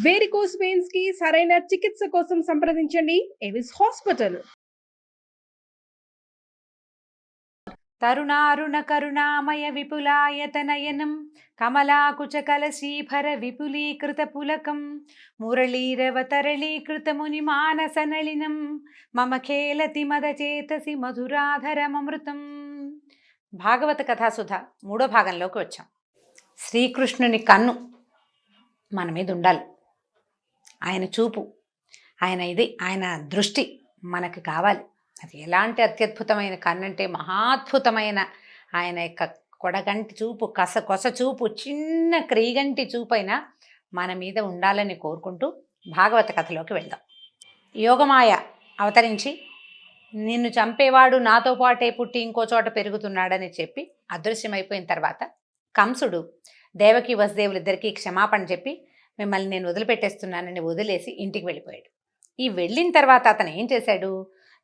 Varicose veins కి సరైన చికిత్స కోసం సంప్రదించండి ఎవిస్ హాస్పిటల్. తరుణారుణ కరుణామయ విపులాయతనయనం కమలాకుచకలశీభర విపులీకృత పులకం మురళీరవతరళీకృత మునిమానసనళినం మమ ఖేలతి మదచేతసి మధురాధరమమృతం. భాగవత కథాసుధ 3వ భాగంలోకి వచ్చాం. శ్రీకృష్ణుని కన్ను మన మీద ఉండాలి. ఆయన చూపు, ఆయన దృష్టి మనకు కావాలి. అది ఎలాంటి అత్యద్భుతమైన కన్నంటే మహాద్భుతమైన ఆయన యొక్క కొడగంటి చూపు, కొస చూపు, చిన్న క్రీగంటి చూపైనా మన మీద ఉండాలని కోరుకుంటూ భాగవత కథలోకి వెళ్దాం. యోగమాయ అవతరించి నిన్ను చంపేవాడు నాతో పాటే పుట్టి ఇంకో చోట పెరుగుతున్నాడని చెప్పి అదృశ్యమైపోయిన తర్వాత కంసుడు దేవకి వసుదేవులిద్దరికీ క్షమాపణ చెప్పి మిమ్మల్ని నేను వదిలిపెట్టేస్తున్నానని వదిలేసి ఇంటికి వెళ్ళిపోయాడు. ఈ వెళ్ళిన తర్వాత అతను ఏం చేశాడు?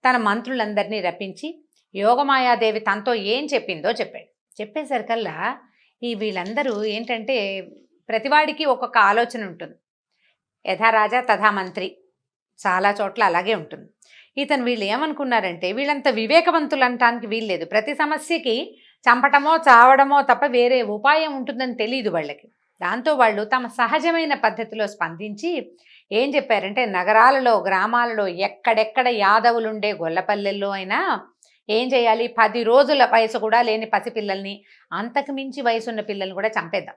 తన మంత్రులందరినీ రప్పించి యోగమాయాదేవి తనతో ఏం చెప్పిందో చెప్పాడు. చెప్పేసరికల్లా వీళ్ళందరూ ఏంటంటే ప్రతివాడికి ఒక్కొక్క ఆలోచన ఉంటుంది. యథా రాజా తథా మంత్రి, చాలా చోట్ల అలాగే ఉంటుంది. వీళ్ళు ఏమనుకున్నారంటే వీళ్ళంత వివేకవంతులు అనటానికి వీల్లేదు. ప్రతి సమస్యకి చంపటమో చావడమో తప్ప వేరే ఉపాయం ఉంటుందని తెలియదు వాళ్ళకి. దాంతో వాళ్ళు తమ సహజమైన పద్ధతిలో స్పందించి ఏం చెప్పారంటే నగరాలలో, గ్రామాలలో ఎక్కడెక్కడ యాదవులుండే గొల్లపల్లెల్లో అయినా ఏం చేయాలి, 10 రోజుల వయసు కూడా లేని పసిపిల్లల్ని, అంతకు మించి వయసున్న పిల్లల్ని కూడా చంపేద్దాం.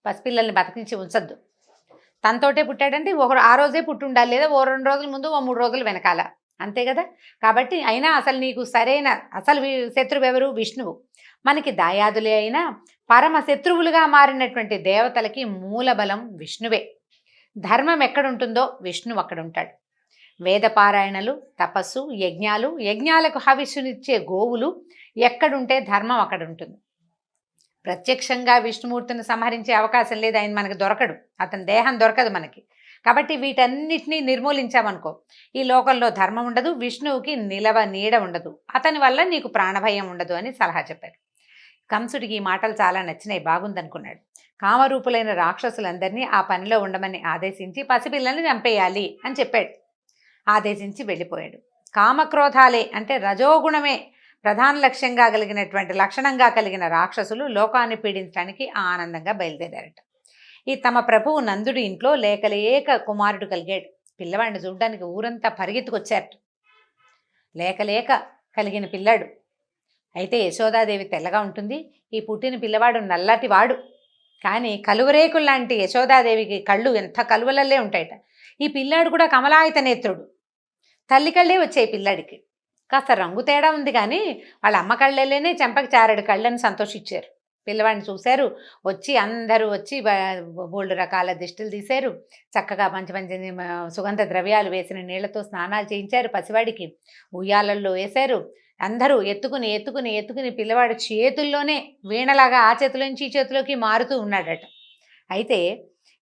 పసిపిల్లల్ని బతికించి ఉంచద్దు. తనతోటే పుట్టాడంటే ఆ రోజే పుట్టి ఉండాలి, లేదా ఓ 2 రోజుల ముందు, ఓ 3 రోజులు వెనకాల, అంతే కదా. కాబట్టి అయినా అసలు నీకు సరైన శత్రువు ఎవరు? విష్ణువు. మనకి దాయాదులే అయినా పరమ శత్రువులుగా మారినటువంటి దేవతలకి మూలబలం విష్ణువే. ధర్మం ఎక్కడుంటుందో విష్ణువు అక్కడ ఉంటాడు. వేదపారాయణలు, తపస్సు, యజ్ఞాలకు హవిస్సునిచ్చే గోవులు ఎక్కడుంటే ధర్మం అక్కడ ఉంటుంది. ప్రత్యక్షంగా విష్ణుమూర్తిని సంహరించే అవకాశం లేదు, ఆయన మనకు దొరకడు, అతని దేహం దొరకదు మనకి. కాబట్టి వీటన్నిటినీ నిర్మూలించామనుకో ఈ లోకంలో ధర్మం ఉండదు, విష్ణువుకి నీడ ఉండదు, అతని వల్ల నీకు ప్రాణభయం ఉండదు అని సలహా చెప్పారు. కంసుడికి ఈ మాటలు చాలా నచ్చినాయి, బాగుందనుకున్నాడు. కామరూపులైన రాక్షసులందరినీ ఆ పనిలో ఉండమని ఆదేశించి పసిపిల్లల్ని చంపేయాలి అని చెప్పాడు. ఆదేశించి వెళ్ళిపోయాడు. కామక్రోధాలే అంటే రజోగుణమే ప్రధాన లక్ష్యంగా కలిగినటువంటి లక్షణంగా కలిగిన రాక్షసులు లోకాన్ని పీడించడానికి ఆనందంగా బయలుదేరారట. తమ ప్రభువు నందుడి ఇంట్లో లేకలేక కుమారుడు కలిగాడు. పిల్లవాడిని చూడడానికి ఊరంతా పరిగెత్తుకొచ్చారట. లేకలేక కలిగిన పిల్లాడు. అయితే యశోదాదేవి తెల్లగా ఉంటుంది, ఈ పుట్టిన పిల్లవాడు నల్లటివాడు. కానీ కలువరేకుల్లాంటి యశోదాదేవికి కళ్ళు ఎంత కలువలల్లే ఉంటాయట. ఈ పిల్లాడు కూడా కమలాయత నేత్రుడు. తల్లి కళ్ళే వచ్చాయి పిల్లాడికి. కాస్త రంగు తేడా ఉంది కానీ వాళ్ళ అమ్మ కళ్ళేనే చెంపకి చారడు కళ్ళని సంతోషించారు. పిల్లవాడిని చూశారు. అందరూ వచ్చి బోల్డ్ రకాల దిష్టిలు తీశారు. చక్కగా మంచి మంచి సుగంధ ద్రవ్యాలు వేసిన నీళ్లతో స్నానాలు చేయించారు. పసివాడికి ఉయ్యాలల్లో వేశారు. అందరూ ఎత్తుకుని పిల్లవాడి చేతుల్లోనే వీణలాగా ఆ చేతిలోంచి ఈ చేతిలోకి మారుతూ ఉన్నాడట. అయితే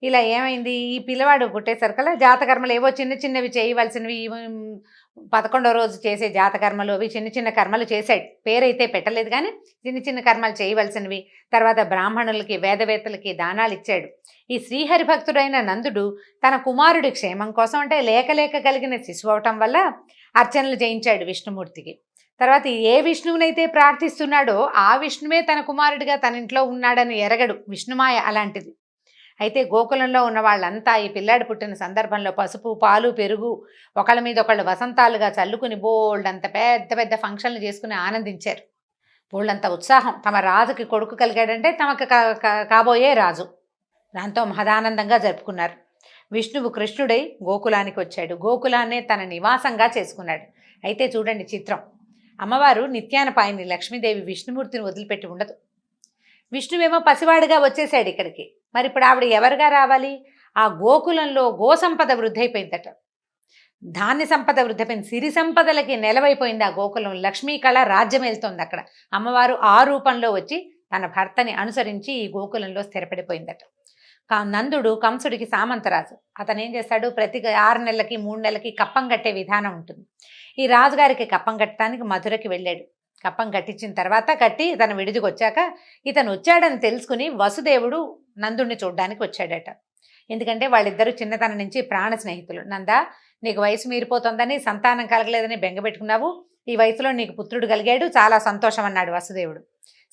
ఇలా ఏమైంది, ఈ పిల్లవాడు పుట్టేసరికల్లా జాతకర్మలు ఏవో చిన్నవి చేయవలసినవి, 11వ రోజు చేసే జాతకర్మలు అవి చిన్న కర్మలు చేశాడు. పేరైతే పెట్టలేదు కానీ చిన్న కర్మలు చేయవలసినవి. తర్వాత బ్రాహ్మణులకి, వేదవేత్తలకి దానాలు ఇచ్చాడు. ఈ శ్రీహరి భక్తుడైన నందుడు తన కుమారుడి క్షేమం కోసం అంటే లేక కలిగిన శిశువు అవటం వల్ల అర్చనలు చేయించాడు విష్ణుమూర్తికి. తర్వాత ఏ విష్ణువునైతే ప్రార్థిస్తున్నాడో ఆ విష్ణువే తన కుమారుడిగా తన ఇంట్లో ఉన్నాడని ఎరగడు. విష్ణుమాయ అలాంటిది. అయితే గోకులంలో ఉన్న వాళ్ళంతా ఈ పిల్లాడు పుట్టిన సందర్భంలో పసుపు, పాలు, పెరుగు ఒకళ్ళ మీద ఒకళ్ళు వసంతాలుగా చల్లుకుని బోల్డ్ అంత పెద్ద ఫంక్షన్లు చేసుకుని ఆనందించారు. బోల్డంత ఉత్సాహం. తమ రాజుకి కొడుకు కలిగాడంటే తమకు కాబోయే రాజు. దాంతో మహదానందంగా జరుపుకున్నారు. విష్ణువు కృష్ణుడై గోకులానికి వచ్చాడు. గోకులాన్నే తన నివాసంగా చేసుకున్నాడు. అయితే చూడండి చిత్రం, అమ్మవారు నిత్యానపాయిని లక్ష్మీదేవి విష్ణుమూర్తిని వదిలిపెట్టి ఉండదు. విష్ణువేమో పసివాడిగా వచ్చేసాడు ఇక్కడికి. మరి ఇప్పుడు ఆవిడ ఎవరుగా రావాలి? ఆ గోకులంలో గోసంపద వృద్ధైపోయిందట, ధాన్య సంపద వృద్ధైపోయింది, సిరి సంపదలకి నెలవైపోయింది ఆ గోకులం. లక్ష్మీ కళ రాజ్యం వెళ్తోంది అక్కడ. అమ్మవారు ఆ రూపంలో వచ్చి తన భర్తని అనుసరించి ఈ గోకులంలో స్థిరపడిపోయిందట. నందుడు కంసుడికి సామంతరాజు. అతను ఏం చేస్తాడు, ప్రతి 6 నెలలకి 3 నెలలకి కప్పం కట్టే విధానం ఉంటుంది. ఈ రాజుగారికి కప్పం కట్టడానికి మధురకి వెళ్ళాడు. కప్పం కట్టించిన తర్వాత తన విడిదికి వచ్చాక ఇతను వచ్చాడని తెలుసుకుని వసుదేవుడు నందుడిని చూడ్డానికి వచ్చాడట. ఎందుకంటే వాళ్ళిద్దరూ చిన్నతనం నుంచి ప్రాణ స్నేహితులు. నంద, నీకు వయసు మీరిపోతుందని, సంతానం కలగలేదని బెంగపెట్టుకున్నావు. ఈ వయసులో నీకు పుత్రుడు కలిగాడు, చాలా సంతోషం అన్నాడు వసుదేవుడు.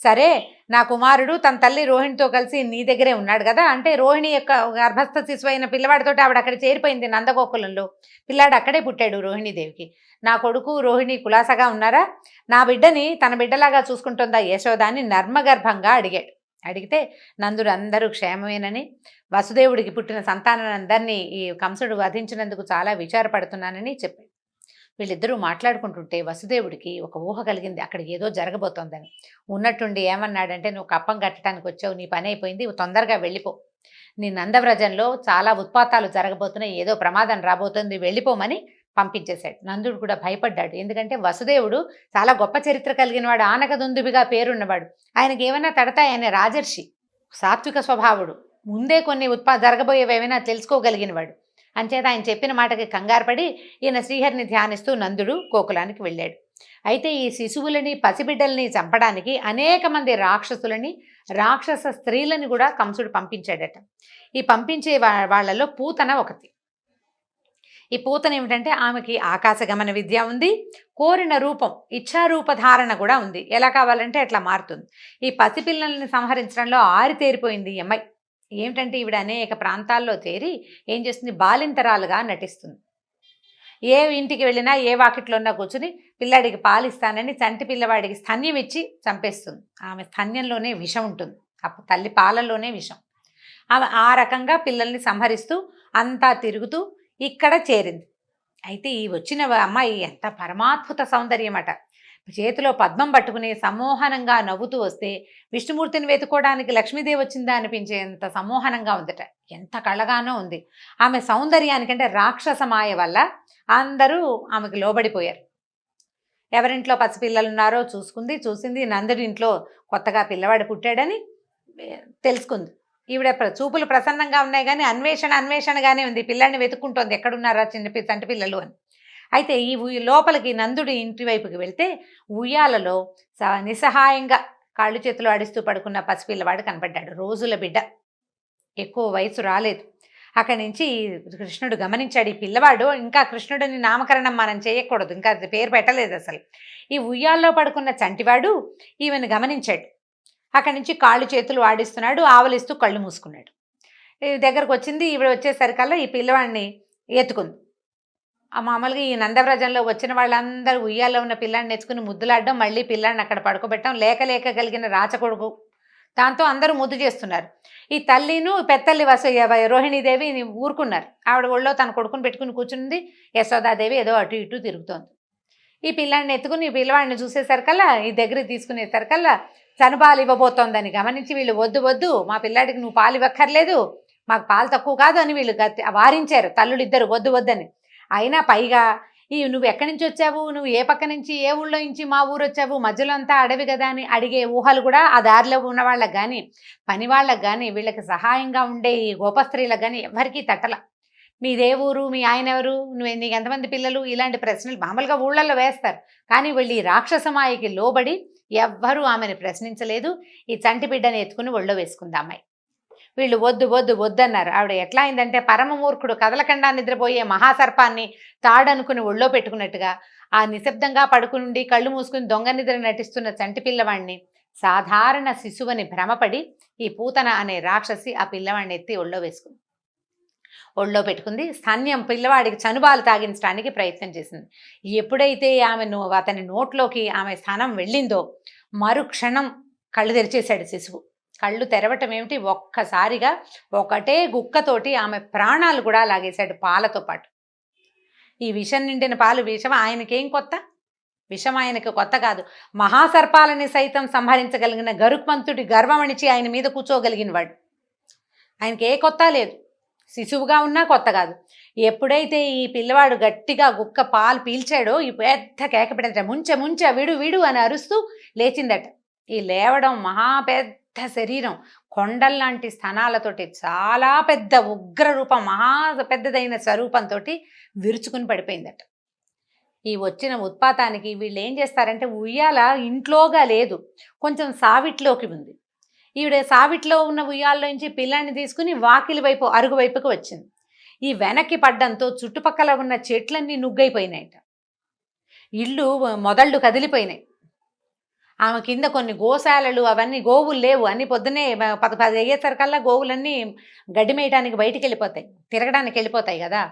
సరే, నా కుమారుడు తన తల్లి రోహిణితో కలిసి నీ దగ్గరే ఉన్నాడు కదా, అంటే రోహిణి యొక్క గర్భస్థ శిశువు అయిన పిల్లవాడితోటి ఆవిడ అక్కడ చేరిపోయింది నందగోకులంలో. పిల్లాడు అక్కడే పుట్టాడు రోహిణీదేవికి. నా కొడుకు రోహిణి కులాసగా ఉన్నారా, నా బిడ్డని తన బిడ్డలాగా చూసుకుంటుందా యశోద అని నర్మగర్భంగా అడిగాడు. అడిగితే నందుడు అందరూ క్షేమమేనని, వసుదేవుడికి పుట్టిన సంతానాన్ని ఈ కంసుడు వధించినందుకు చాలా విచారపడుతున్నానని చెప్పాడు. వీళ్ళిద్దరూ మాట్లాడుకుంటుంటే వసుదేవుడికి ఒక ఊహ కలిగింది, అక్కడ ఏదో జరగబోతోందని. ఉన్నట్టుండి ఏమన్నాడంటే, నువ్వు కప్పం కట్టడానికి వచ్చావు, నీ పని అయిపోయింది, తొందరగా వెళ్ళిపో. నీ నందవ్రజంలో చాలా ఉత్పాతాలు జరగబోతున్నాయి, ఏదో ప్రమాదం రాబోతుంది, వెళ్ళిపోమని పంపించేశాడు. నందుడు కూడా భయపడ్డాడు. ఎందుకంటే వసుదేవుడు చాలా గొప్ప చరిత్ర కలిగిన వాడు, ఆనకదుందుబిగా పేరున్నవాడు. ఆయనకి ఏమైనా తడతాయి, ఆయన రాజర్షి, సాత్విక స్వభావుడు, ముందే కొన్ని జరగబోయేవి ఏమైనా తెలుసుకోగలిగినవాడు. అంచేత ఆయన చెప్పిన మాటకి కంగారుపడి ఈయన శ్రీహరిని ధ్యానిస్తూ నందుడు గోకులానికి వెళ్ళాడు. అయితే ఈ శిశువులని పసిబిడ్డల్ని చంపడానికి అనేక మంది రాక్షసులని, రాక్షస స్త్రీలని కూడా కంసుడు పంపించాడట. ఈ పంపించే వాళ్ళలో పూతన ఒకటి. ఈ పూతన ఏమిటంటే, ఆమెకి ఆకాశగమన విద్య ఉంది, కోరిన రూపం ఇచ్ఛారూప ధారణ కూడా ఉంది, ఎలా కావాలంటే అట్లా మారుతుంది. ఈ పసిపిల్లల్ని సంహరించడంలో ఆరితేరిపోయింది ఈ అమ్మాయి. ఏమిటంటే ఈవిడ అనేక ప్రాంతాల్లో చేరి ఏం చేస్తుంది, బాలింతరాలుగా నటిస్తుంది. ఏ ఇంటికి వెళ్ళినా, ఏ వాకిట్లో ఉన్నా కూర్చుని పిల్లాడికి పాలిస్తానని చంటి పిల్లవాడికి స్తన్యం ఇచ్చి చంపేస్తుంది. ఆమె స్తన్యంలోనే విషం ఉంటుంది, అప్పుడు తల్లి పాలల్లోనే విషం. ఆమె ఆ రకంగా పిల్లల్ని సంహరిస్తూ అంతా తిరుగుతూ ఇక్కడ చేరింది. అయితే ఈ వచ్చిన అమ్మాయి ఎంత పరమాద్భుత సౌందర్యం అట. చేతిలో పద్మం పట్టుకుని సమ్మోహనంగా నవ్వుతూ వస్తే విష్ణుమూర్తిని వెతుకోవడానికి లక్ష్మీదేవి వచ్చిందా అనిపించేంత సమ్మోహనంగా ఉందట. ఎంత కళ్ళగానో ఉంది. ఆమె సౌందర్యానికంటే రాక్షస మాయ వల్ల అందరూ ఆమెకు లోబడిపోయారు. ఎవరింట్లో పసిపిల్లలు ఉన్నారో చూసింది. నందుడి ఇంట్లో కొత్తగా పిల్లవాడు పుట్టాడని తెలుసుకుంది. ఈవిడ చూపులు ప్రసన్నంగా ఉన్నాయి కానీ అన్వేషణగానే ఉంది. పిల్లాడిని వెతుక్కుంటోంది, ఎక్కడున్నారా చంటి పిల్లలు అని. అయితే ఈ లోపలికి నందుడి ఇంటి వైపుకి వెళ్తే ఉయ్యాలలో నిస్సహాయంగా కాళ్ళు చేతులు ఆడిస్తూ పడుకున్న పసిపిల్లవాడు కనపడ్డాడు. రోజుల బిడ్డ, ఎక్కువ వయసు రాలేదు. అక్కడి నుంచి కృష్ణుడు గమనించాడు, ఈ పిల్లవాడు ఇంకా కృష్ణుడిని నామకరణం మనం చేయకూడదు, ఇంకా పేరు పెట్టలేదు అసలు. ఈ ఉయ్యాల్లో పడుకున్న చంటివాడు ఈమెను గమనించాడు. అక్కడి నుంచి కాళ్ళు చేతులు ఆడిస్తున్నాడు, ఆవలిస్తూ కళ్ళు మూసుకున్నాడు. దగ్గరకు వచ్చింది. ఈవిడ వచ్చేసరికల్లా ఈ పిల్లవాడిని ఎత్తుకుంది. మామూలుగా ఈ నందవ్రజంలో వచ్చిన వాళ్ళందరూ ఉయ్యాల్లో ఉన్న పిల్లాడిని ఎత్తుకుని ముద్దులాడడం, మళ్ళీ పిల్లాడిని అక్కడ పడుకోబెట్టడం, లేక కలిగిన రాచకొడుకు, దాంతో అందరూ ముద్దు చేస్తున్నారు. ఈ తల్లిను పెద్దల్లి రోహిణీదేవి ఊరుకున్నారు. ఆవిడ ఒళ్ళో తన కొడుకుని పెట్టుకుని కూర్చుంది. యశోదాదేవి ఏదో అటు ఇటు తిరుగుతోంది. ఈ పిల్లాడిని ఎత్తుకుని ఈ పిల్లవాడిని చూసేసరికల్లా, ఈ దగ్గరికి తీసుకునేసరికల్లా చనుపాలు ఇవ్వబోతోందని గమనించి వీళ్ళు వద్దు, మా పిల్లాడికి నువ్వు పాలు ఇవ్వక్కర్లేదు, మాకు పాలు తక్కువ కాదు అని వీళ్ళు వారించారు తల్లులిద్దరు వద్దని. అయినా పైగా నువ్వు ఎక్కడి నుంచి వచ్చావు, నువ్వు ఏ పక్క నుంచి, ఏ ఊళ్ళో నుంచి మా ఊరు వచ్చావు, మధ్యలో అంతా అడవి కదా అని అడిగే ఊహలు కూడా ఆ దారిలో ఉన్న వాళ్ళకి కానీ, పని వాళ్ళకి కానీ, వీళ్ళకి సహాయంగా ఉండే ఈ గోపస్త్రీలకు కానీ ఎవరికీ తట్టల. మీదే ఊరు, మీ ఆయన ఎవరు, నీకు ఎంతమంది పిల్లలు, ఇలాంటి ప్రశ్నలు మామూలుగా ఊళ్ళల్లో వేస్తారు. కానీ వీళ్ళు ఈ రాక్షసమాయికి లోబడి ఎవ్వరూ ఆమెను ప్రశ్నించలేదు. ఈ చంటి బిడ్డని ఎత్తుకుని ఒళ్ళో వేసుకుంది అమ్మాయి. వీళ్ళు వద్దన్నారు. ఆవిడ ఎట్లా అయిందంటే, పరమమూర్ఖుడు కదలకుండా నిద్రపోయే మహాసర్పాన్ని తాడనుకుని ఒళ్ళో పెట్టుకున్నట్టుగా ఆ నిశ్శబ్దంగా పడుకుని కళ్ళు మూసుకుని దొంగ నిద్ర నటిస్తున్న చంటి పిల్లవాడిని, సాధారణ శిశువుని భ్రమపడి ఈ పూతన అనే రాక్షసి ఆ పిల్లవాడిని ఎత్తి ఒళ్ళో పెట్టుకుంది. స్తన్యం పిల్లవాడికి చనుబాలు తాగించడానికి ప్రయత్నం చేసింది. ఎప్పుడైతే అతని నోట్లోకి ఆమె స్థానం వెళ్ళిందో మరుక్షణం కళ్ళు తెరిచేశాడు శిశువు. కళ్ళు తెరవటం ఏమిటి, ఒక్కసారిగా ఒకటే గుక్కతోటి ఆమె ప్రాణాలు కూడా లాగేశాడు పాలతో పాటు. ఈ విషం నిండిన పాలు, విషం ఆయనకేం కొత్త, విషం ఆయనకు కొత్త కాదు. మహాసర్పాలని సైతం సంహరించగలిగిన గరుత్మంతుడి గర్వమణిచి ఆయన మీద కూర్చోగలిగిన వాడు. ఆయనకి ఏ కొత్త లేదు, శిశువుగా ఉన్నా కొత్త కాదు. ఎప్పుడైతే ఈ పిల్లవాడు గట్టిగా గుక్క పాలు పీల్చాడో ఈ పెద్ద కేక పెట్టట, ముంచె విడు అని అరుస్తూ లేచిందట. ఈ లేవడం మహా పెద్ద శరీరం, కొండల్లాంటి స్థనాలతోటి, చాలా పెద్ద ఉగ్ర రూపం, మహా పెద్దదైన స్వరూపంతో విరుచుకుని పడిపోయిందట. ఈ వచ్చిన ఉత్పాతానికి వీళ్ళు ఏం చేస్తారంటే, ఉయ్యాల ఇంట్లోగా లేదు, కొంచెం సావిట్లోకి ఉంది. ఈవిడ సావిట్లో ఉన్న ఉయ్యాల్లోంచి పిల్లాన్ని తీసుకుని వాకిలి వైపు అరుగు వైపుకి వచ్చింది. ఈ వెనక్కి పడ్డంతో చుట్టుపక్కల ఉన్న చెట్లన్నీ నుగ్గైపోయినాయట. ఇళ్ళు మొదళ్ళు కదిలిపోయినాయి. ఆమె కింద కొన్ని గోశాలలు అవన్నీ గోవులు లేవు. అన్ని పొద్దున్నే 10 అయ్యేసరికల్లా గోవులన్నీ గడ్డి మేయడానికి బయటికి వెళ్ళిపోతాయి, తిరగడానికి వెళ్ళిపోతాయి కదా.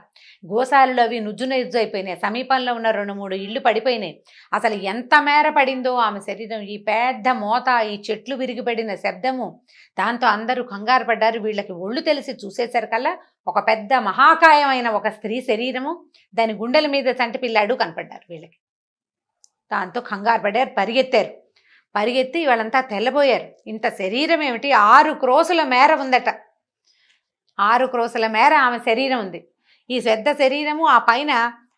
గోశాలలు అవి నుజ్జు నుజ్జు అయిపోయినాయి. సమీపంలో ఉన్న 2-3 ఇళ్ళు పడిపోయినాయి. అసలు ఎంత మేర పడిందో ఆమె శరీరం. ఈ పెద్ద మోత, ఈ చెట్లు విరిగిపడిన శబ్దము, దాంతో అందరూ కంగారు పడ్డారు. వీళ్ళకి ఒళ్ళు తెలిసి చూసేసరికల్లా ఒక పెద్ద మహాకాయమైన ఒక స్త్రీ శరీరము, దాని గుండెల మీద చంటి పిల్లాడు కనపడ్డారు వీళ్ళకి. దాంతో కంగారు పడ్డారు, పరిగెత్తి వాళ్ళంతా తెల్లబోయారు. ఇంత శరీరం ఏమిటి, 6 క్రోసుల మేర ఉందట. 6 క్రోసుల మేర ఆమె శరీరం ఉంది. ఈ పెద్ద శరీరము, ఆ పైన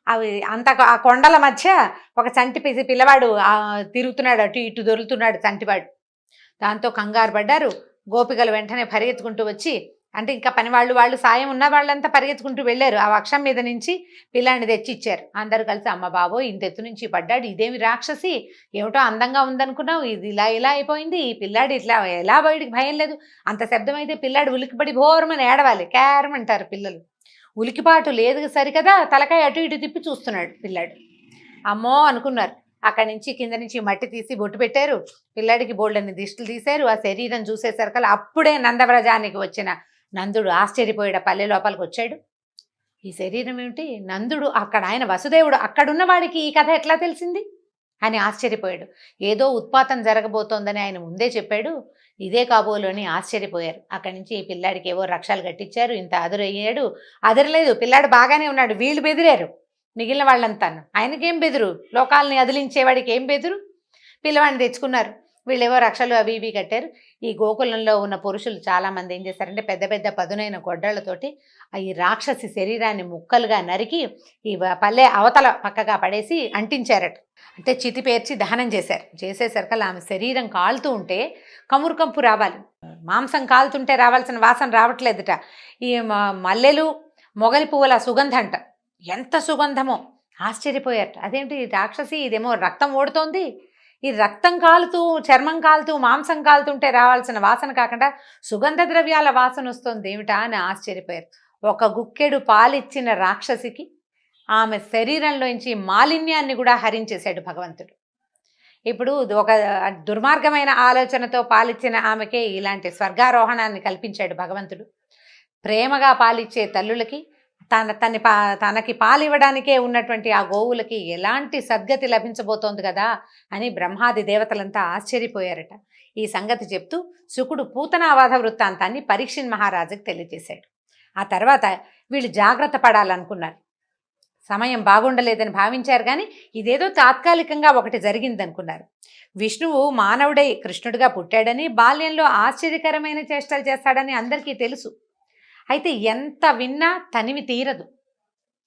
అవి అంత ఆ కొండల మధ్య ఒక చంటి పిల్లవాడు తిరుగుతున్నాడు, అటు ఇటు దొరుకుతున్నాడు చంటివాడు. దాంతో కంగారు పడ్డారు. గోపికలు వెంటనే పరిగెత్తుకుంటూ వచ్చి, అంటే ఇంకా పని వాళ్ళు సాయం ఉన్న వాళ్ళంతా పరిగెత్తుకుంటూ వెళ్ళారు. ఆ వక్షం మీద నుంచి పిల్లాన్ని తెచ్చిచ్చారు. అందరూ కలిసి, అమ్మ బాబోయ్ ఇంత ఎత్తు నుంచి పడ్డాడు, ఇదేమి రాక్షసి, ఏమిటో అందంగా ఉందనుకున్నావు, ఇది ఇలా అయిపోయింది, ఈ పిల్లాడు ఇట్లా ఎలా బయటికి భయం లేదు. అంత శబ్దం అయితే పిల్లాడు ఉలికిపడి భోరమని ఏడవాలి, క్యారమంటారు పిల్లలు. ఉలికిపాటు లేదు సరికదా, తలకాయ అటు ఇటు తిప్పి చూస్తున్నాడు పిల్లాడు. అమ్మో అనుకున్నారు. అక్కడి నుంచి కింద నుంచి మట్టి తీసి బొట్టు పెట్టారు. పిల్లాడికి బోల్డన్ని దిష్టిలు తీశారు. ఆ శరీరం చూసేసరికల్లా అప్పుడే నందవ్రజానికి వచ్చిన నందుడు ఆశ్చర్యపోయాడు. పల్లె లోపలికి వచ్చాడు. ఈ శరీరం ఏమిటి, నందుడు అక్కడ, ఆయన వసుదేవుడు అక్కడున్న వాడికి ఈ కథ ఎట్లా తెలిసింది అని ఆశ్చర్యపోయాడు. ఏదో ఉత్పాతం జరగబోతోందని ఆయన ముందే చెప్పాడు, ఇదే కాబోలు అని ఆశ్చర్యపోయారు. అక్కడి నుంచి ఈ పిల్లాడికి ఏవో రక్షాలు కట్టించారు. ఇంత అదురయ్యాడు. అదరలేదు, పిల్లాడు బాగానే ఉన్నాడు. వీళ్ళు బెదిరారు, మిగిలిన వాళ్ళంతాను. ఆయనకేం బెదురు, లోకాలని అదిలించేవాడికి ఏం బెదురు. పిల్లవాడిని తెచ్చుకున్నారు. వీళ్ళేవో రక్షలు అవి ఇవి కట్టారు. ఈ గోకులంలో ఉన్న పురుషులు చాలామంది ఏం చేశారంటే పెద్ద పెద్ద పదునైన గొడ్డళ్లతోటి ఈ రాక్షసి శరీరాన్ని ముక్కలుగా నరికి ఈ పల్లె అవతల పక్కగా పడేసి అంటించారట. అంటే చితి పేర్చి దహనం చేశారు. చేసేసరికల్లా ఆమె శరీరం కాలుతూ ఉంటే కమురు కంపు రావాలి, మాంసం కాలుతుంటే రావాల్సిన వాసన రావట్లేదుట. ఈ మల్లెలు మొగలి పువ్వుల సుగంధం అంట, ఎంత సుగంధమో. ఆశ్చర్యపోయారట. అదేంటి రాక్షసి, ఇదేమో రక్తం ఓడుతోంది, ఈ రక్తం కాలుతూ చర్మం కాలుతూ మాంసం కాలుతుంటే రావాల్సిన వాసన కాకుండా సుగంధ ద్రవ్యాల వాసన వస్తుంది ఏమిటా అని ఆశ్చర్యపోయారు. ఒక గుక్కెడు పాలిచ్చిన రాక్షసికి ఆమె శరీరంలోంచి మాలిన్యాన్ని కూడా హరించేశాడు భగవంతుడు. ఇప్పుడు ఒక దుర్మార్గమైన ఆలోచనతో పాలిచ్చిన ఆమెకే ఇలాంటి స్వర్గారోహణాన్ని కల్పించాడు భగవంతుడు. ప్రేమగా పాలిచ్చే తల్లులకి, తనకి పాలివ్వడానికే ఉన్నటువంటి ఆ గోవులకి ఎలాంటి సద్గతి లభించబోతోంది కదా అని బ్రహ్మాది దేవతలంతా ఆశ్చర్యపోయారట. ఈ సంగతి చెప్తూ శుకుడు పూతనావాధ వృత్తాంతాన్ని పరీక్షిన్ మహారాజుకి తెలియజేశాడు. ఆ తర్వాత వీళ్ళు జాగ్రత్త పడాలనుకున్నారు. సమయం బాగుండలేదని భావించారు, కానీ ఇదేదో తాత్కాలికంగా ఒకటి జరిగిందనుకున్నారు. విష్ణువు మానవుడై కృష్ణుడిగా పుట్టాడని, బాల్యంలో ఆశ్చర్యకరమైన చేష్టలు చేస్తాడని అందరికీ తెలుసు. అయితే ఎంత విన్నా తనివి తీరదు.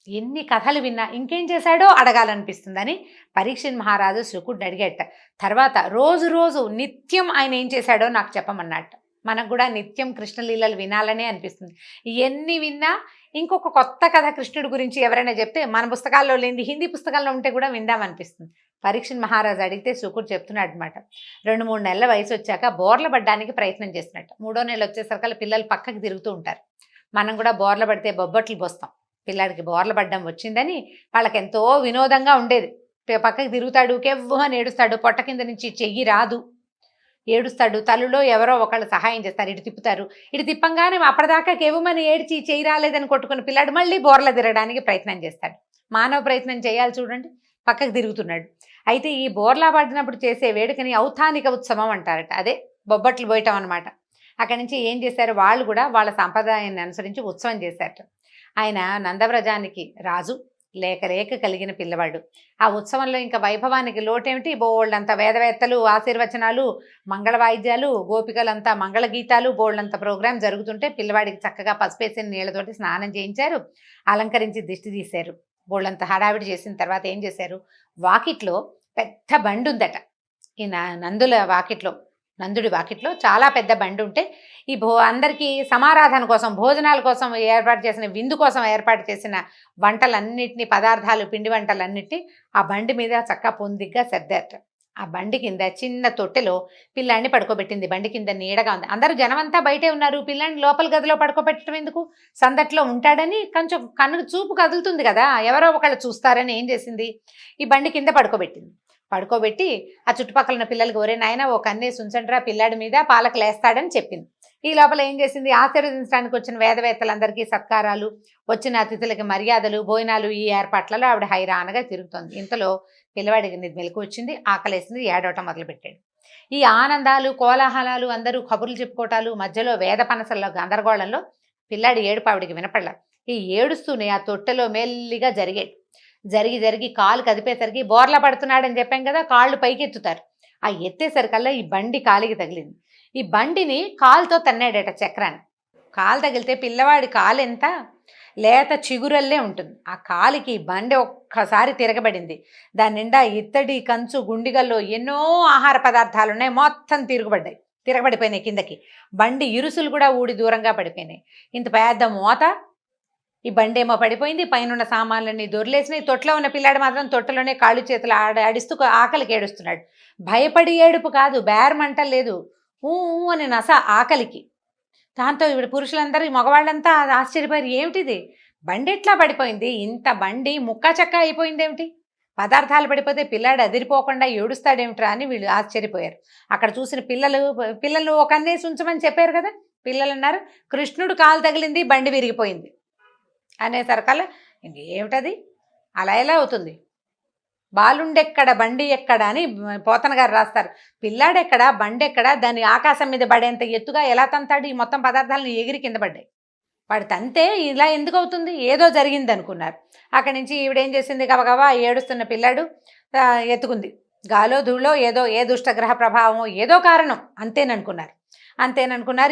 ఎన్ని కథలు విన్నా ఇంకేం చేశాడో అడగాలనిపిస్తుందని పరీక్షిన్ మహారాజు శుకుడిని అడిగేట. తర్వాత రోజు నిత్యం ఆయన ఏం చేశాడో నాకు చెప్పమన్నట్ట. మనకు కూడా నిత్యం కృష్ణలీలలు వినాలనే అనిపిస్తుంది. ఎన్ని విన్నా ఇంకొక కొత్త కథ కృష్ణుడి గురించి ఎవరైనా చెప్తే మన పుస్తకాల్లో లేని హిందీ పుస్తకాల్లో ఉంటే కూడా విందామనిపిస్తుంది. పరీక్షిన్ మహారాజు అడిగితే శుకుడు చెప్తున్నాడు అనమాట. 2-3 నెలల వయసు వచ్చాక బోర్ల పడ్డానికి ప్రయత్నం చేస్తున్నట్టు. 3వ నెల వచ్చేసరికి పిల్లలు పక్కకి తిరుగుతూ ఉంటారు. మనం కూడా బోర్ల పడితే బొబ్బట్లు పోస్తాం. పిల్లాడికి బోర్ల పడ్డం వచ్చిందని వాళ్ళకి ఎంతో వినోదంగా ఉండేది. పక్కకి తిరుగుతాడు, కెవ్వు అని ఏడుస్తాడు, పొట్ట కింద నుంచి చెయ్యి రాదు, ఏడుస్తాడు. తల్లులో ఎవరో ఒకళ్ళు సహాయం చేస్తారు, ఇటు తిప్పుతారు. ఇటు తిప్పంగానే అప్పటిదాకా కెవ్వుమని ఏడ్చి చెయ్యి రాలేదని కొట్టుకుని పిల్లాడు మళ్ళీ బోర్ల తిరగడానికి ప్రయత్నం చేస్తాడు. మానవ ప్రయత్నం చేయాలి చూడండి, పక్కకు తిరుగుతున్నాడు. అయితే ఈ బోర్లా పడినప్పుడు చేసే వేడుకని ఔతానిక ఉత్సవం అంటారట. అదే బొబ్బట్లు పోయటం అనమాట. అక్కడి నుంచి ఏం చేశారు, వాళ్ళు కూడా వాళ్ళ సంప్రదాయాన్ని అనుసరించి ఉత్సవం చేశారట. ఆయన నందవ్రజానికి రాజు, లేక కలిగిన పిల్లవాడు. ఆ ఉత్సవంలో ఇంకా వైభవానికి లోటేమిటి, బోల్డంత వేదవేత్తలు, ఆశీర్వచనాలు, మంగళ వాయిద్యాలు, గోపికలంతా మంగళగీతాలు, బోల్డంత ప్రోగ్రాం జరుగుతుంటే పిల్లవాడికి చక్కగా పసుపేసిన నీళ్లతోటి స్నానం చేయించారు, అలంకరించి దిష్టి తీశారు. బోల్డంత హడావిడి చేసిన తర్వాత ఏం చేశారు, వాకిట్లో పెద్ద బండి ఉందట. ఈ నందుడి వాకిట్లో చాలా పెద్ద బండి ఉంటే ఈ అందరికీ సమారాధన కోసం, భోజనాల కోసం ఏర్పాటు చేసిన, విందు కోసం ఏర్పాటు చేసిన వంటలన్నిటినీ, పదార్థాలు, పిండి వంటలన్నిటినీ ఆ బండి మీద చక్కగా పొందిగ్గా సర్దారట. ఆ బండి కింద చిన్న తొట్టెలో పిల్లాడిని పడుకోబెట్టింది. బండి కింద నీడగా ఉంది. అందరూ జనమంతా బయటే ఉన్నారు. పిల్లాడిని లోపల గదిలో పడుకోబెట్టడం ఎందుకు? సందట్లో ఉంటాడని కొంచెం కన్నుకు చూపు కదులుతుంది కదా! ఎవరో ఒకళ్ళు చూస్తారని ఏం చేసింది, ఈ బండి కింద పడుకోబెట్టింది. పడుకోబెట్టి ఆ చుట్టుపక్కల ఉన్న పిల్లలకి, ఒరే నాయనా ఓ కన్నేసి ఉంచండిరా పిల్లాడి మీద, పాలకు లేస్తాడని చెప్పింది. ఈ లోపల ఏం చేసింది, ఆశీర్వదించడానికి వచ్చిన వేదవేత్తలందరికీ సత్కారాలు, వచ్చిన అతిథులకి మర్యాదలు, భోజనాలు, ఈ ఏర్పాట్లలో ఆవిడ హైరానగా తిరుగుతోంది. ఇంతలో పిల్లవాడికి మెలకు వచ్చింది, ఆకలేసింది, ఏడవటం మొదలుపెట్టాడు. ఈ ఆనందాలు, కోలాహలాలు, అందరూ కబుర్లు చెప్పుకోవటాలు, మధ్యలో వేద పనసల్లో గందరగోళంలో పిల్లాడి ఏడుపు ఆవిడికి వినపడలా. ఈ ఏడుస్తూనే ఆ తొట్టెలో మెల్లిగా జరిగేది. జరిగి జరిగి కాలు కదిపేసరికి బోర్లా పడుతున్నాడని చెప్పాం కదా, కాళ్ళు పైకి ఎత్తుతారు. ఆ ఎత్తేసరికల్లా ఈ బండి కాలికి తగిలింది. ఈ బండిని కాలుతో తన్నాడట చక్రాన్ని. కాలు తగిలితే పిల్లవాడి కాలు ఎంత లేత చిగురల్లే ఉంటుంది. ఆ కాలికి బండి ఒక్కసారి తిరగబడింది. దాని నిండా ఇత్తడి, కంచు, గుండిగల్లో ఎన్నో ఆహార పదార్థాలు ఉన్నాయి. మొత్తం తిరగబడిపోయినాయి కిందకి. బండి ఇరుసులు కూడా ఊడి దూరంగా పడిపోయినాయి. ఇంత పెద్ద మోత. ఈ బండి ఏమో పడిపోయింది, పైన సామాన్లన్నీ దొర్లేసినాయి. తొట్లో ఉన్న పిల్లాడు మాత్రం తొట్టలోనే కాళ్ళు చేతులు ఆడిస్తూ ఆకలికి ఏడుస్తున్నాడు. భయపడి ఏడుపు కాదు, బేరమంట లేదు, ఊ అని నస ఆకలికి. దాంతో ఇప్పుడు పురుషులందరూ, మగవాళ్ళంతా ఆశ్చర్యపోయారు. ఏమిటిది, బండి ఎట్లా పడిపోయింది, ఇంత బండి ముక్కా చక్క అయిపోయింది ఏమిటి, పదార్థాలు పడిపోతే పిల్లాడు అదిరిపోకుండా ఏడుస్తాడేమిట్రా అని వీళ్ళు ఆశ్చర్యపోయారు. అక్కడ చూసిన పిల్లలు ఒక అన్నేసి ఉంచమని చెప్పారు కదా, పిల్లలు అన్నారు కృష్ణుడు కాలు తగిలింది, బండి విరిగిపోయింది అనేసరికల్లా ఇంకేమిటది, అలా ఎలా అవుతుంది, బాలుండెక్కడ బండి ఎక్కడ అని పోతన గారు రాస్తారు. పిల్లాడెక్కడ బండి ఎక్కడ, దాన్ని ఆకాశం మీద పడేంత ఎత్తుగా ఎలా తంతాడు, ఈ మొత్తం పదార్థాలను ఎగిరి కింద పడ్డాయి. వాడు తంతే ఇలా ఎందుకు అవుతుంది, ఏదో జరిగింది అనుకున్నారు. అక్కడి నుంచి ఈవిడేం చేసింది, గబగబా ఏడుస్తున్న పిల్లాడు ఎత్తుకుంది. గాలో ధూళో ఏదో, ఏ దుష్టగ్రహ ప్రభావమో ఏదో కారణం, అంతేననుకున్నారు.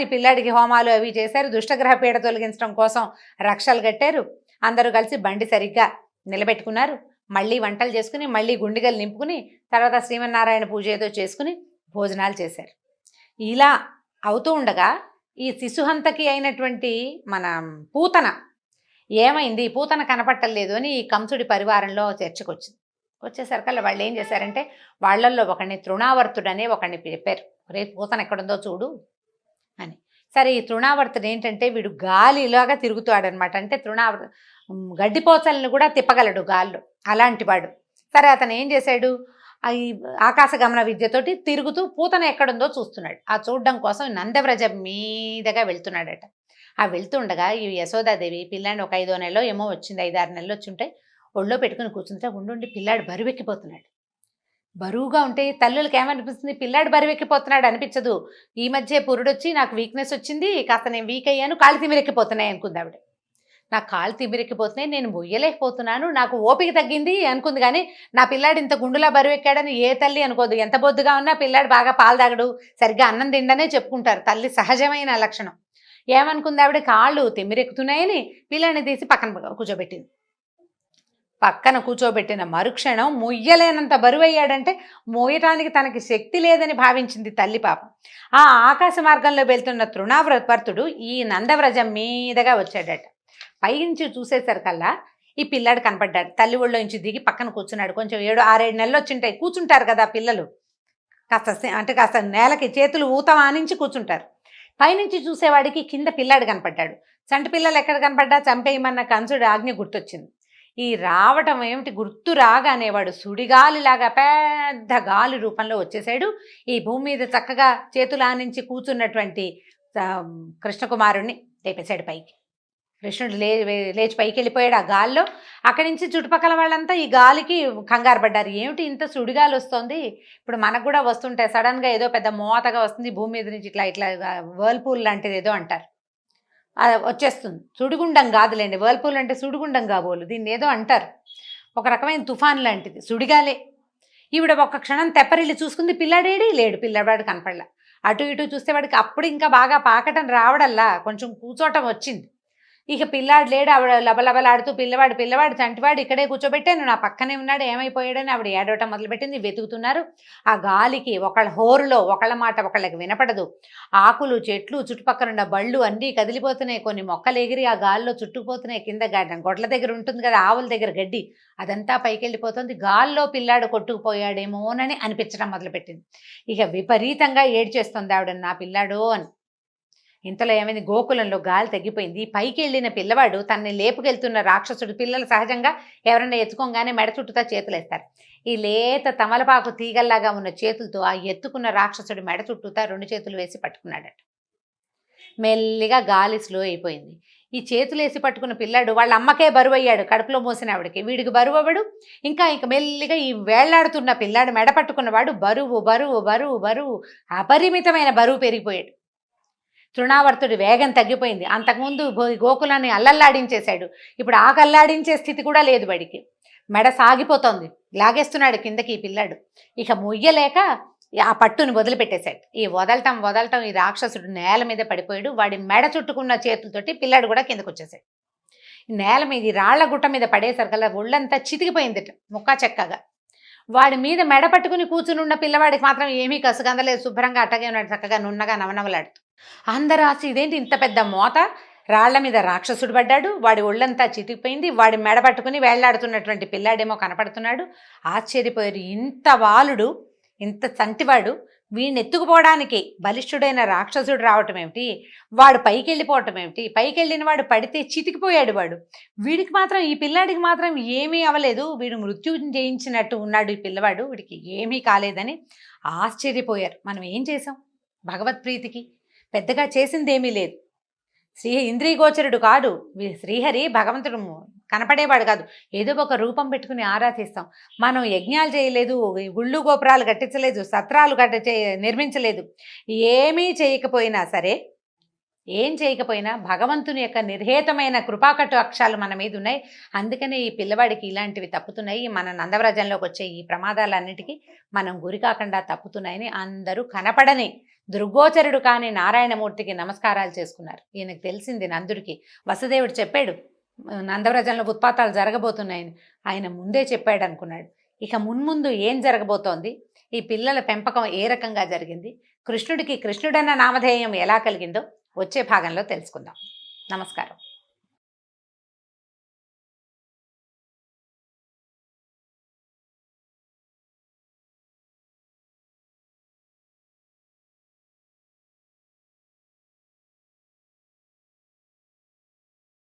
ఈ పిల్లాడికి హోమాలు అవి చేశారు. దుష్టగ్రహ పీడ తొలగించడం కోసం రక్షలు కట్టారు. అందరూ కలిసి బండి సరిగ్గా నిలబెట్టుకున్నారు. మళ్ళీ వంటలు చేసుకుని, మళ్ళీ గుండిగలు నింపుకుని, తర్వాత శ్రీమన్నారాయణ పూజ ఏదో చేసుకుని భోజనాలు చేశారు. ఇలా అవుతూ ఉండగా ఈ శిశుహంతకి అయినటువంటి మన పూతన ఏమైంది, పూతన కనపట్టలేదు అని ఈ కంసుడి పరివారంలో చర్చకొచ్చింది. వచ్చేసరికల్లా వాళ్ళు ఏం చేశారంటే, వాళ్ళల్లో ఒకడిని తృణావర్తుడనే ఒకడిని చెప్పారు. రే పూతన ఎక్కడుందో చూడు అని. సరే, ఈ తృణావర్తుడు ఏంటంటే వీడు గాలిలాగా తిరుగుతాడనమాట. అంటే గడ్డిపోచల్ని కూడా తిప్పగలడు గాల్లో, అలాంటి వాడు. సరే, అతను ఏం చేశాడు, ఈ ఆకాశగమన విద్యతోటి తిరుగుతూ పూతన ఎక్కడుందో చూస్తున్నాడు. ఆ చూడడం కోసం నందవ్రజం మీదగా వెళ్తున్నాడట. ఆ వెళ్తుండగా ఈ యశోదాదేవి పిల్లాడిని ఒక 5వ నెలలో ఏమో వచ్చింది, 5-6 నెలలు వచ్చి ఉంటాయి, ఒళ్ళో పెట్టుకుని కూర్చుంటే ఉండి పిల్లాడు బరువెక్కిపోతున్నాడు. బరువుగా ఉంటే తల్లులకి ఏమనిపిస్తుంది, పిల్లాడు బరువెక్కిపోతున్నాడు అనిపించదు. ఈ మధ్య పురుడొచ్చి నాకు వీక్నెస్ వచ్చింది, కాస్త నేను వీక్ అయ్యాను, కాళ్ళు తిమిరెక్కిపోతున్నాయి అనుకుంది ఆవిడ. నాకు కాళ్ళు తిమిరెక్కిపోతున్నాయి, నేను మొయ్యలేకపోతున్నాను, నాకు ఓపిక తగ్గింది అనుకుంది. కానీ నా పిల్లాడు ఇంత గుండులా బరువెక్కాడని ఏ తల్లి అనుకోదు. ఎంత బొద్దుగా ఉన్నా పిల్లాడు బాగా పాలు తాగడు, సరిగ్గా అన్నం తిండనే చెప్పుకుంటారు. తల్లి సహజమైన లక్షణం. ఏమనుకుంది ఆవిడ, కాళ్ళు తిమిరెక్కుతున్నాయని పిల్లాడిని తీసి పక్కన కూర్చోబెట్టింది. పక్కన కూర్చోబెట్టిన మరుక్షణం మొయ్యలేనంత బరువయ్యాడంటే మోయటానికి తనకి శక్తి లేదని భావించింది తల్లి పాపం. ఆ ఆకాశ మార్గంలో వెళ్తున్న తృణావర్తుడు ఈ నందవ్రజం మీదగా వచ్చాడట. పైనుంచి చూసేసరికల్లా ఈ పిల్లాడు కనపడ్డాడు. తల్లి ఒళ్ళో నుంచి దిగి పక్కన కూర్చున్నాడు. కొంచెం 7-6 నెలలు వచ్చింటాయి, కూర్చుంటారు కదా పిల్లలు, కాస్త నేలకి చేతులు ఆనించి కూర్చుంటారు. పైనుంచి చూసేవాడికి కింద పిల్లాడు కనపడ్డాడు. చంటి పిల్లలు ఎక్కడ కనపడ్డా చంపేయమన్న కంసుడి ఆజ్ఞ గుర్తొచ్చింది. ఈ రావటం ఏమిటి, గుర్తు రాగానే వాడు సుడిగాలిలాగా పెద్ద గాలి రూపంలో వచ్చేసాడు. ఈ భూమి మీద చక్కగా చేతులు ఆనించి కూర్చున్నటువంటి కృష్ణకుమారుణ్ణి లేపేశాడు పైకి. కృష్ణుడు లేచి పైకి వెళ్ళిపోయాడు ఆ గాల్లో. అక్కడి నుంచి చుట్టుపక్కల వాళ్ళంతా ఈ గాలికి కంగారు పడ్డారు. ఏమిటి ఇంత సుడిగాలి వస్తుంది, ఇప్పుడు మనకు కూడా వస్తుంటాయి, సడన్గా ఏదో పెద్ద మోతగా వస్తుంది భూమి మీద నుంచి, ఇట్లా వర్ల్పూల్ లాంటిది ఏదో అంటారు, వచ్చేస్తుంది. సుడిగుండం కాదులేండి, వర్ల్పూల్ అంటే సుడిగుండం కాబోలు, దీన్ని ఏదో అంటారు, ఒక రకమైన తుఫాన్ లాంటిది, సుడిగాలే. ఈవిడ ఒక్క క్షణం తెప్పరిల్లి చూసుకుంది, పిల్లాడేడి లేడు, పిల్లవాడు కనపడలా. అటు ఇటు చూస్తే వాడికి అప్పుడు ఇంకా బాగా పాకటం రావడల్లా కొంచెం కూర్చోటం వచ్చింది. ఇక పిల్లాడు లేడు, ఆవిడ లబలబలాడుతూ పిల్లవాడు చంటివాడు ఇక్కడే కూర్చోబెట్టాను, నా పక్కనే ఉన్నాడు, ఏమైపోయాడని ఆవిడ ఏడవటం మొదలుపెట్టింది. వెతుకుతున్నారు. ఆ గాలికి ఒకళ్ళ హోరులో ఒకళ్ళ మాట ఒకళ్ళకి వినపడదు. ఆకులు, చెట్లు, చుట్టుపక్కల ఉన్న బళ్ళు అన్నీ కదిలిపోతున్నాయి. కొన్ని మొక్కలు ఎగిరి ఆ గాల్లో చుట్టుకుపోతున్నాయి. కింద గొడ్ల దగ్గర ఉంటుంది కదా, ఆవుల దగ్గర గడ్డి, అదంతా పైకి వెళ్ళిపోతుంది. గాల్లో పిల్లాడు కొట్టుకుపోయాడేమోనని అనిపించడం మొదలుపెట్టింది. ఇక విపరీతంగా ఏడ్చేస్తుంది ఆవిడ, నా పిల్లాడు అని. ఇంతలో ఏమైంది, గోకులంలో గాలి తగ్గిపోయింది. పైకి వెళ్ళిన పిల్లవాడు తనని లేపుకెళ్తున్న రాక్షసుడు, పిల్లలు సహజంగా ఎవరైనా ఎత్తుకోగానే మెడ చుట్టుతా చేతులేస్తారు. ఈ లేత తమలపాకు తీగల్లాగా ఉన్న చేతులతో ఆ ఎత్తుకున్న రాక్షసుడు మెడ చుట్టూతా 2 చేతులు వేసి పట్టుకున్నాడట. మెల్లిగా గాలి స్లో అయిపోయింది. ఈ చేతులేసి పట్టుకున్న పిల్లాడు వాళ్ళ అమ్మకే బరువు అయ్యాడు, కడుపులో మోసిన ఆవిడకి. వీడికి బరువు అవ్వడు. ఇంకా మెల్లిగా ఈ వేళ్లాడుతున్న పిల్లాడు మెడ పట్టుకున్నవాడు బరువు బరువు బరువు బరువు అపరిమితమైన బరువు పెరిగిపోయాడు. తృణావర్తుడి వేగం తగ్గిపోయింది. అంతకుముందు గోకులాన్ని అల్లల్లాడించేశాడు, ఇప్పుడు ఆకల్లాడించే స్థితి కూడా లేదు వాడికి. మెడ సాగిపోతోంది, లాగేస్తున్నాడు కిందకి ఈ పిల్లాడు. ఇక మొయ్యలేక ఆ పట్టుని వదిలిపెట్టేశాడు. ఈ వదలటం ఈ రాక్షసుడు నేల మీద పడిపోయాడు. వాడి మెడ చుట్టుకున్న చేతులతోటి పిల్లాడు కూడా కిందకు వచ్చేసాడు. నేల మీద ఈ రాళ్ల గుట్ట మీద పడేసరికల్లా ఒళ్ళంతా చితికిపోయిందిట ముక్కా చెక్కగా. వాడి మీద మెడ పట్టుకుని కూర్చుని ఉన్న పిల్లవాడికి మాత్రం ఏమీ కసుగందలేదు, శుభ్రంగా అట్టగే ఉన్నాడు, చక్కగా నున్నగా నవనవలాడుతూ. అందరూ ఆశ, ఇదేంటి ఇంత పెద్ద మోత, రాళ్ల మీద రాక్షసుడు పడ్డాడు, వాడి ఒళ్ళంతా చితికిపోయింది, వాడి మెడ పట్టుకుని వేళ్లాడుతున్నటువంటి పిల్లాడేమో కనపడుతున్నాడు. ఆశ్చర్యపోయారు, ఇంత బాలుడు, ఇంత చంటివాడు వీడిని ఎత్తుకుపోవడానికి బలిష్ఠుడైన రాక్షసుడు రావటం ఏమిటి, వాడు పైకి వెళ్ళిపోవటం ఏమిటి, పైకి వెళ్ళిన వాడు పడితే చితికిపోయాడు వాడు, వీడికి మాత్రం, ఈ పిల్లాడికి మాత్రం ఏమీ అవ్వలేదు, వీడు మృత్యుం జయించినట్టు ఉన్నాడు ఈ పిల్లవాడు, వీడికి ఏమీ కాలేదని ఆశ్చర్యపోయారు. మనం ఏం చేసాం భగవత్ప్రీతికి? పెద్దగా చేసిందేమీ లేదు. ఇంద్రియగోచరుడు కాడు శ్రీహరి, భగవంతుడు కనపడేవాడు కాదు. ఏదో ఒక రూపం పెట్టుకుని ఆరాధిస్తాం. మనం యజ్ఞాలు చేయలేదు, గుళ్ళు గోపురాలు కట్టించలేదు, సత్రాలు నిర్మించలేదు. ఏమీ చేయకపోయినా సరే, ఏం చేయకపోయినా భగవంతుని యొక్క నిర్హేతమైన కృపాకట్టు అక్షాలు మన మీద ఉన్నాయి. అందుకనే ఈ పిల్లవాడికి ఇలాంటివి తప్పుతున్నాయి, మన నందవ్రజంలోకి వచ్చే ఈ ప్రమాదాలన్నిటికీ మనం గురి కాకుండా తప్పుతున్నాయని అందరూ కనపడని దుర్గోచరుడు కాని నారాయణమూర్తికి నమస్కారాలు చేసుకున్నారు. ఈయనకు తెలిసింది నందుడికి. వసుదేవుడు చెప్పాడు నందవ్రజంలో ఉత్పాతాలు జరగబోతున్నాయని, ఆయన ముందే చెప్పాడు అనుకున్నాడు. ఇక మున్ముందు ఏం జరగబోతోంది, ఈ పిల్లల పెంపకం ఏ రకంగా జరిగింది, కృష్ణుడికి కృష్ణుడన్న నామధేయం ఎలా కలిగిందో వచ్చే భాగంలో తెలుసుకుందాం. నమస్కారం.